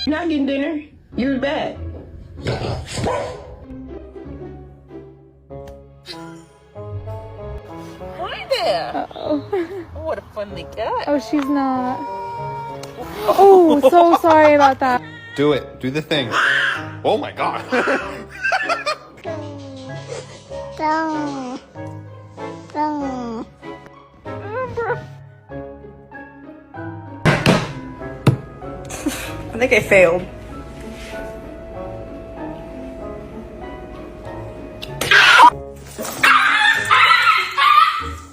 You're not getting dinner. You're bad. Hi there. Uh-oh. Oh, what a friendly cat. Oh, she's not. Oh, so sorry about that. Do it. Do the thing. Oh my god. I think I failed.